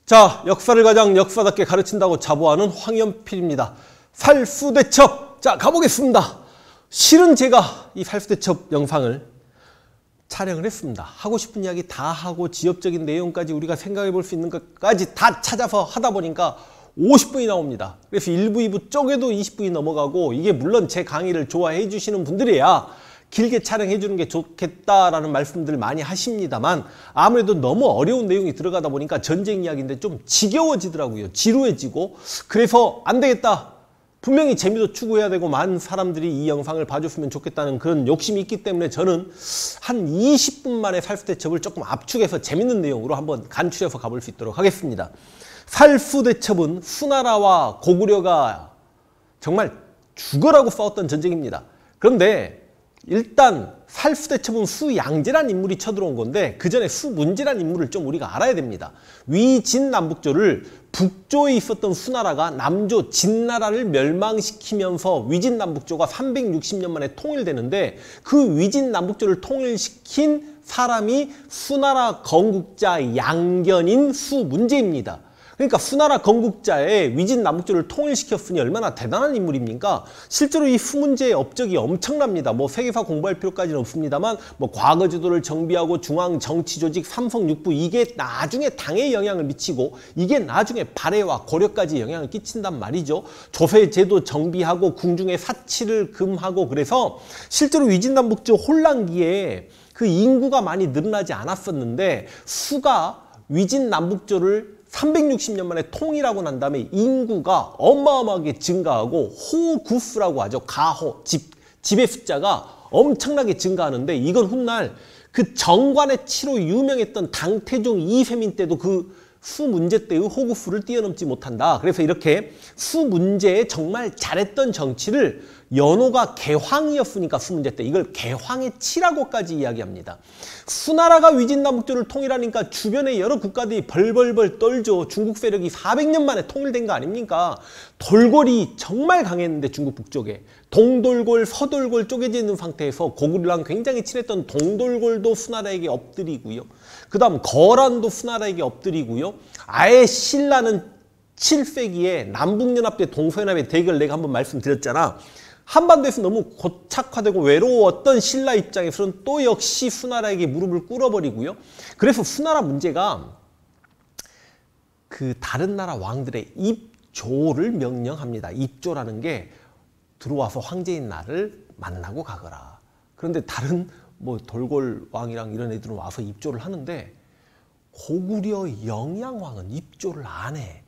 자, 역사를 가장 역사답게 가르친다고 자부하는 황연필입니다. 살수대첩! 자, 가보겠습니다. 실은 제가 이 살수대첩 영상을 촬영을 했습니다. 하고 싶은 이야기 다 하고 지엽적인 내용까지 우리가 생각해 볼 수 있는 것까지 다 찾아서 하다 보니까 50분이 나옵니다. 그래서 1부, 2부 쪼개도 20분이 넘어가고, 이게 물론 제 강의를 좋아해 주시는 분들이야 길게 촬영해 주는 게 좋겠다라는 말씀들 많이 하십니다만, 아무래도 너무 어려운 내용이 들어가다 보니까 전쟁 이야기인데 좀 지겨워지더라고요. 지루해지고. 그래서 안 되겠다. 분명히 재미도 추구해야 되고 많은 사람들이 이 영상을 봐줬으면 좋겠다는 그런 욕심이 있기 때문에 저는 한 20분 만에 살수대첩을 조금 압축해서 재밌는 내용으로 한번 간추려서 가볼 수 있도록 하겠습니다. 살수대첩은 수나라와 고구려가 정말 죽어라고 싸웠던 전쟁입니다. 그런데 일단 살수대첩은 수양제란 인물이 쳐들어온 건데, 그 전에 수문제란 인물을 좀 우리가 알아야 됩니다. 위진남북조를 북조에 있었던 수나라가 남조 진나라를 멸망시키면서 위진남북조가 360년 만에 통일되는데, 그 위진남북조를 통일시킨 사람이 수나라 건국자 양견인 수문제입니다. 그러니까 수나라 건국자의 위진남북조를 통일시켰으니 얼마나 대단한 인물입니까? 실제로 이 수문제의 업적이 엄청납니다. 뭐 세계사 공부할 필요까지는 없습니다만, 뭐 과거 지도를 정비하고 중앙 정치 조직, 삼성육부, 이게 나중에 당에 영향을 미치고, 이게 나중에 발해와 고려까지 영향을 끼친단 말이죠. 조세 제도 정비하고 궁중의 사치를 금하고, 그래서 실제로 위진남북조 혼란기에 그 인구가 많이 늘어나지 않았었는데, 수가 위진남북조를 360년 만에 통일하고 난 다음에 인구가 어마어마하게 증가하고, 호구수라고 하죠. 가호, 집의 숫자가 엄청나게 증가하는데, 이건 훗날 그 정관의 치로 유명했던 당태종 이세민 때도 그 수문제 때의 호구수를 뛰어넘지 못한다. 그래서 이렇게 수문제에 정말 잘했던 정치를 연호가 개황이었으니까 수문제 때 이걸 개황의 치라고까지 이야기합니다. 수나라가 위진남북조를 통일하니까 주변의 여러 국가들이 벌벌벌 떨죠. 중국 세력이 400년 만에 통일된 거 아닙니까? 돌골이 정말 강했는데, 중국 북쪽에 동돌골, 서돌골 쪼개져 있는 상태에서 고구려랑 굉장히 친했던 동돌골도 수나라에게 엎드리고요. 그 다음 거란도 수나라에게 엎드리고요. 아예 신라는 7세기에 남북연합 대 동서연합의 대결 내가 한번 말씀드렸잖아. 한반도에서 너무 고착화되고 외로웠던 신라 입장에서는 또 역시 수나라에게 무릎을 꿇어버리고요. 그래서 수나라 문제가 그 다른 나라 왕들의 입조를 명령합니다. 입조라는 게 들어와서 황제인 나를 만나고 가거라. 그런데 다른 뭐 돌골 왕이랑 이런 애들은 와서 입조를 하는데, 고구려 영양왕은 입조를 안 해.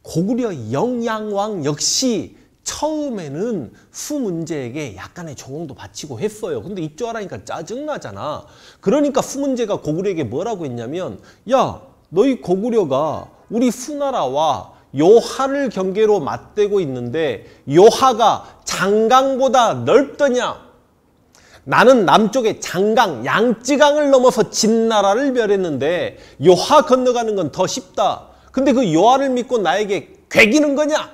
고구려 영양왕 역시 처음에는 수문제에게 약간의 조언도 바치고 했어요. 근데 입조하라니까 짜증나잖아. 그러니까 수문제가 고구려에게 뭐라고 했냐면, 야, 너희 고구려가 우리 수나라와 요하를 경계로 맞대고 있는데 요하가 장강보다 넓더냐? 나는 남쪽의 장강, 양쯔강을 넘어서 진나라를 멸했는데 요하 건너가는 건 더 쉽다. 근데 그 요하를 믿고 나에게 괴기는 거냐?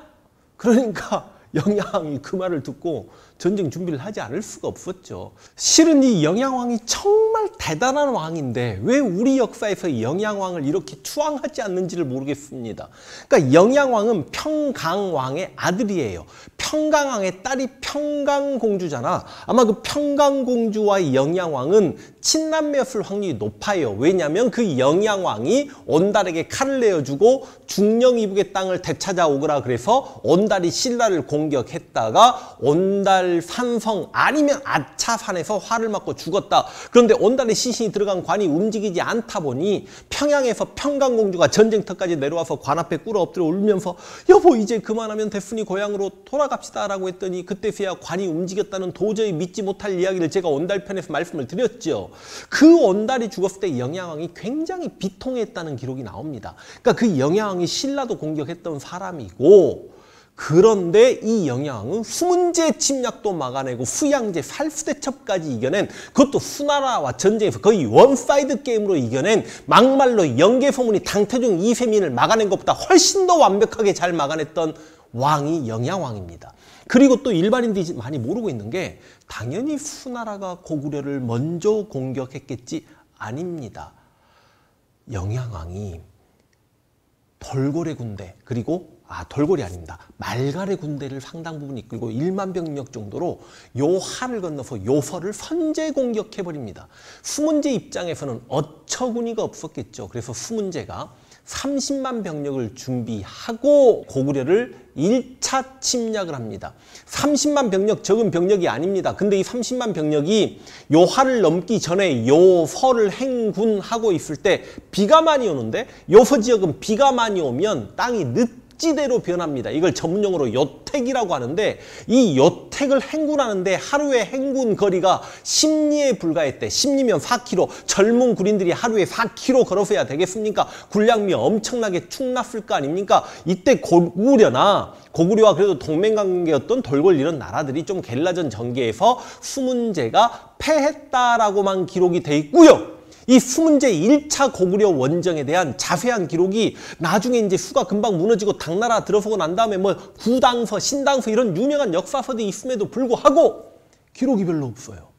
그러니까 영양왕이 그 말을 듣고 전쟁 준비를 하지 않을 수가 없었죠. 실은 이 영양왕이 정말 대단한 왕인데 왜 우리 역사에서 영양왕을 이렇게 추앙하지 않는지를 모르겠습니다. 그러니까 영양왕은 평강왕의 아들이에요. 평강왕의 딸이 평강공주잖아. 아마 그 평강공주와 영양왕은 친남매였을 확률이 높아요. 왜냐하면 그 영양왕이 온달에게 칼을 내어주고 중령이북의 땅을 되찾아오거라 그래서 온달이 신라를 공격했다가 온달 산성 아니면 아차산에서 화를 맞고 죽었다. 그런데 온달의 시신이 들어간 관이 움직이지 않다 보니 평양에서 평강공주가 전쟁터까지 내려와서 관 앞에 꿇어 엎드려 울면서 여보 이제 그만하면 됐으니 고향으로 돌아갑시다 라고 했더니, 그때서야 관이 움직였다는 도저히 믿지 못할 이야기를 제가 온달편에서 말씀을 드렸죠. 그 온달이 죽었을 때 영양왕이 굉장히 비통했다는 기록이 나옵니다. 그러니까 그 영양왕이 신라도 공격했던 사람이고, 그런데 이 영양왕은 수문제 침략도 막아내고 수양제, 살수대첩까지 이겨낸, 그것도 수나라와 전쟁에서 거의 원사이드 게임으로 이겨낸, 막말로 영계소문이 당태종 이세민을 막아낸 것보다 훨씬 더 완벽하게 잘 막아냈던 왕이 영양왕입니다. 그리고 또 일반인들이 많이 모르고 있는 게, 당연히 수나라가 고구려를 먼저 공격했겠지? 아닙니다. 영양왕이 돌고래 군대, 그리고 돌고래 아닙니다. 말갈의 군대를 상당 부분 이끌고 1만 병력 정도로 요 하를 건너서 요서를 선제 공격해버립니다. 수문제 입장에서는 어처구니가 없었겠죠. 그래서 수문제가 30만 병력을 준비하고 고구려를 1차 침략을 합니다. 30만 병력, 적은 병력이 아닙니다. 근데 이 30만 병력이 요하를 넘기 전에 요서를 행군하고 있을 때 비가 많이 오는데, 요서 지역은 비가 많이 오면 땅이 늪지대로 변합니다. 이걸 전문용어로 요택이라고 하는데, 이 요택을 행군하는데 하루의 행군 거리가 10리에 불과했대. 10리면 4km. 젊은 군인들이 하루에 4km 걸어서야 되겠습니까? 군량미 엄청나게 축났을 거 아닙니까? 이때 고구려와 그래도 동맹관계였던 돌궐 이런 나라들이 좀 게릴라전 전개에서 수문제가 패했다라고만 기록이 돼 있고요. 이 수문제 1차 고구려 원정에 대한 자세한 기록이 나중에 이제 수가 금방 무너지고 당나라 들어서고 난 다음에 뭐 구당서, 신당서 이런 유명한 역사서들이 있음에도 불구하고 기록이 별로 없어요.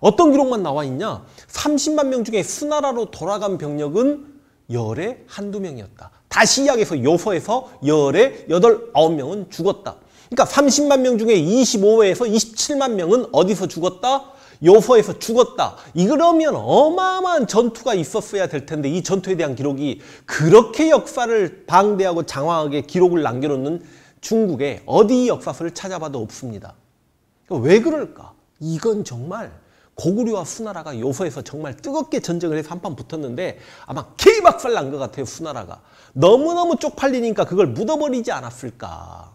어떤 기록만 나와 있냐? 30만 명 중에 수나라로 돌아간 병력은 열에 한두 명이었다. 다시 이야기해서 요서에서 열에 8, 9명은 죽었다. 그러니까 30만 명 중에 25회에서 27만 명은 어디서 죽었다? 요서에서 죽었다. 이러면 어마어마한 전투가 있었어야 될 텐데, 이 전투에 대한 기록이 그렇게 역사를 방대하고 장황하게 기록을 남겨놓는 중국의 어디 역사서를 찾아봐도 없습니다. 왜 그럴까? 이건 정말 고구려와 수나라가 요서에서 정말 뜨겁게 전쟁을 해서 한판 붙었는데 아마 개박살 난 것 같아요. 수나라가 너무너무 쪽팔리니까 그걸 묻어버리지 않았을까.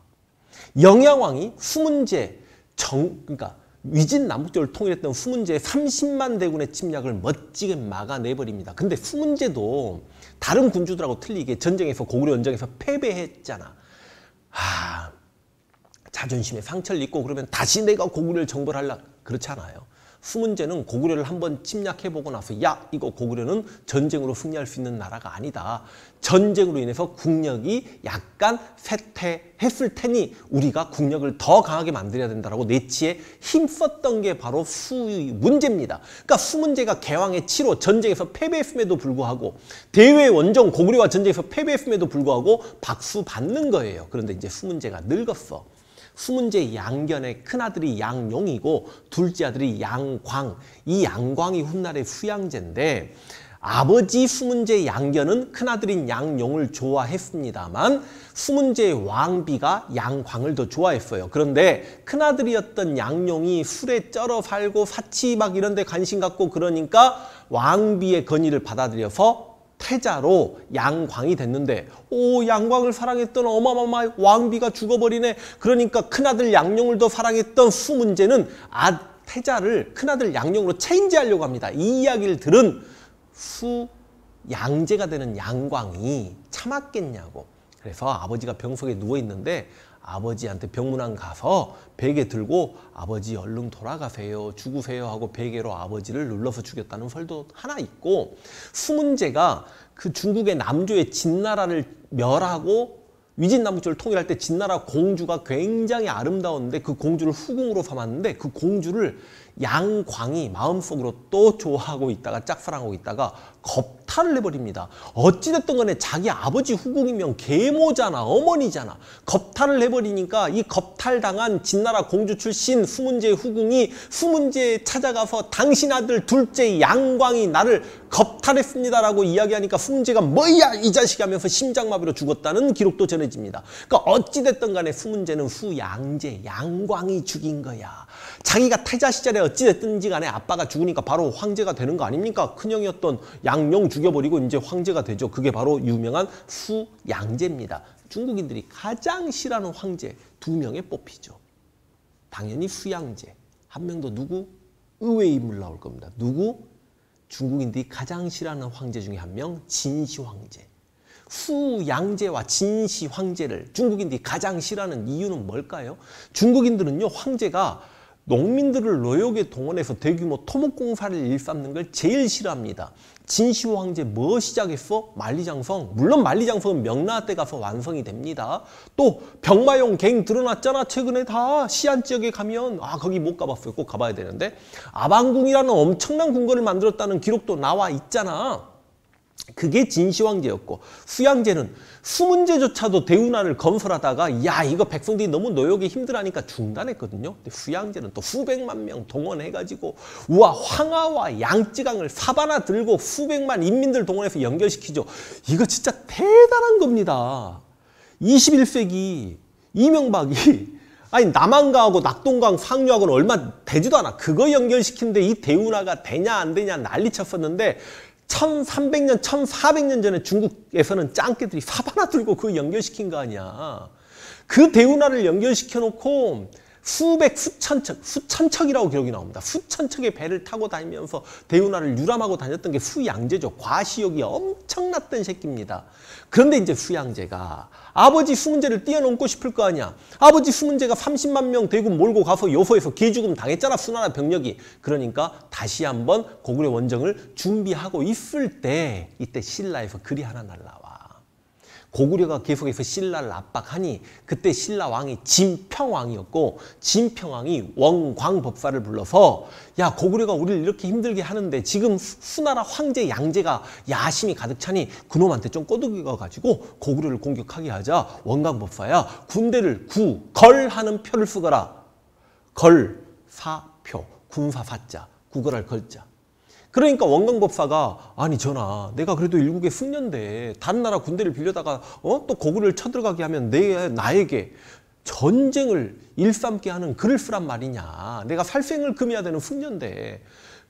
영양왕이 수문제 그러니까 위진 남북조를 통일했던 수문제의 30만 대군의 침략을 멋지게 막아내버립니다. 근데 수문제도 다른 군주들하고 틀리게 전쟁에서, 고구려 원정에서 패배했잖아. 자존심에 상처를 입고 그러면 다시 내가 고구려를 정벌하려, 그렇지 않아요. 수문제는 고구려를 한번 침략해보고 나서 이거 고구려는 전쟁으로 승리할 수 있는 나라가 아니다. 전쟁으로 인해서 국력이 약간 쇠퇴했을 테니 우리가 국력을 더 강하게 만들어야 된다라고 내치에 힘썼던 게 바로 수의 문제입니다. 그러니까 수문제가 개왕의 7호 전쟁에서 패배했음에도 불구하고, 대외 원정 고구려와 전쟁에서 패배했음에도 불구하고 박수 받는 거예요. 그런데 이제 수문제가 늙었어. 수문제 양견의 큰아들이 양용이고 둘째 아들이 양광. 이 양광이 훗날의 수양제인데, 아버지 수문제 양견은 큰아들인 양용을 좋아했습니다만 수문제의 왕비가 양광을 더 좋아했어요. 그런데 큰아들이었던 양용이 술에 쩔어 살고 사치 막 이런 데 관심 갖고 그러니까 왕비의 건의를 받아들여서 태자로 양광이 됐는데, 양광을 사랑했던 어마어마한 왕비가 죽어버리네. 그러니까 큰아들 양용을 더 사랑했던 수문제는 태자를 큰아들 양용으로 체인지하려고 합니다. 이 이야기를 들은 수양제가 되는 양광이 참았겠냐고. 그래서 아버지가 병석에 누워있는데 아버지한테 병문안 가서 베개 들고 아버지 얼른 돌아가세요, 죽으세요 하고 베개로 아버지를 눌러서 죽였다는 설도 하나 있고, 수문제가 그 중국의 남조의 진나라를 멸하고 위진남북조를 통일할 때 진나라 공주가 굉장히 아름다웠는데 그 공주를 후궁으로 삼았는데 그 공주를 양광이 마음속으로 또 좋아하고 있다가 짝사랑하고 있다가 겁탈을 해버립니다. 어찌됐든 간에 자기 아버지 후궁이면 계모잖아, 어머니잖아. 겁탈을 해버리니까 이 겁탈당한 진나라 공주 출신 수문제의 후궁이 수문제에 찾아가서 당신 아들 둘째 양광이 나를 겁탈했습니다라고 이야기하니까 수문제가 뭐야 이 자식이 하면서 심장마비로 죽었다는 기록도 전해집니다. 그러니까 어찌됐든 간에 수문제는 수양제, 양광이 죽인 거야. 자기가 태자 시절에 어찌됐든지 간에 아빠가 죽으니까 바로 황제가 되는 거 아닙니까? 큰형이었던 양용 죽여버리고 이제 황제가 되죠. 그게 바로 유명한 수양제입니다. 중국인들이 가장 싫어하는 황제 2명에 뽑히죠. 당연히 수양제. 한 명 더 누구? 의외의 인물 나올 겁니다. 누구? 중국인들이 가장 싫어하는 황제 중에 한 명, 진시 황제. 수양제와 진시 황제를 중국인들이 가장 싫어하는 이유는 뭘까요? 중국인들은요, 황제가 농민들을 노역에 동원해서 대규모 토목공사를 일삼는 걸 제일 싫어합니다. 진시 황제 뭐 시작했어? 만리장성. 물론 만리장성은 명나라 때 가서 완성이 됩니다. 또 병마용 갱 드러났잖아. 최근에 다 시안 지역에 가면 거기 못 가봤어요. 꼭 가봐야 되는데 아방궁이라는 엄청난 궁궐을 만들었다는 기록도 나와 있잖아. 그게 진시황제였고, 수양제는 수문제조차도 대운하를 건설하다가 야 이거 백성들이 너무 노역이 힘들하니까 중단했거든요. 근데 수양제는 또 수백만 명 동원해가지고 우와 황하와 양쯔강을 사바나 들고 수백만 인민들 동원해서 연결시키죠. 이거 진짜 대단한 겁니다. 21세기 이명박이 아니 남한강하고 낙동강 상류하고는 얼마 되지도 않아. 그거 연결시키는데 이 대운하가 되냐 안 되냐 난리 쳤었는데 1300년, 1400년 전에 중국에서는 짱깨들이 사바나 들고 그거 연결시킨 거 아니야. 그 대운하를 연결시켜 놓고 수백, 수천 척이라고 기록이 나옵니다. 수천 척의 배를 타고 다니면서 대운하를 유람하고 다녔던 게 수양제죠. 과시욕이 엄청났던 새끼입니다. 그런데 이제 수양제가 아버지 수문제를 뛰어넘고 싶을 거 아니야. 아버지 수문제가 30만 명 대군 몰고 가서 요소에서 개죽음 당했잖아. 수나라 병력이. 그러니까 다시 한번 고구려 원정을 준비하고 있을 때 이때 신라에서 글이 하나 날라와. 고구려가 계속해서 신라를 압박하니 그때 신라 왕이 진평왕이었고 진평왕이 원광법사를 불러서 야 고구려가 우리를 이렇게 힘들게 하는데 지금 수나라 황제 양제가 야심이 가득 차니 그놈한테 좀 꼬드겨가지고 고구려를 공격하게 하자. 원광법사야 군대를 구걸하는 표를 쓰거라. 걸, 사표, 군사사자, 구걸할 걸자. 그러니까 원광법사가 아니 전하 내가 그래도 일국의 승려인데 다른 나라 군대를 빌려다가 또 고구려를 쳐들어가게 하면 나에게 전쟁을 일삼게 하는 글을 쓰란 말이냐. 내가 살생을 금해야 되는 승려인데.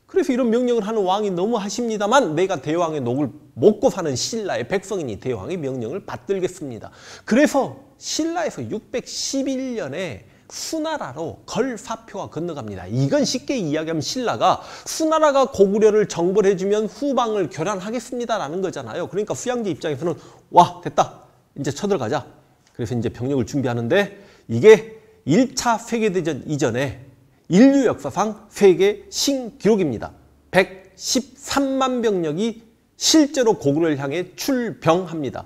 그래서 이런 명령을 하는 왕이 너무 하십니다만 내가 대왕의 녹을 먹고 사는 신라의 백성이니 대왕의 명령을 받들겠습니다. 그래서 신라에서 611년에 수나라로 걸사표가 건너갑니다. 이건 쉽게 이야기하면 신라가 수나라가 고구려를 정벌해주면 후방을 교란하겠습니다라는 거잖아요. 그러니까 수양제 입장에서는 와 됐다 이제 쳐들어가자. 그래서 이제 병력을 준비하는데 이게 1차 세계대전 이전에 인류 역사상 세계 신기록입니다. 113만 병력이 실제로 고구려를 향해 출병합니다.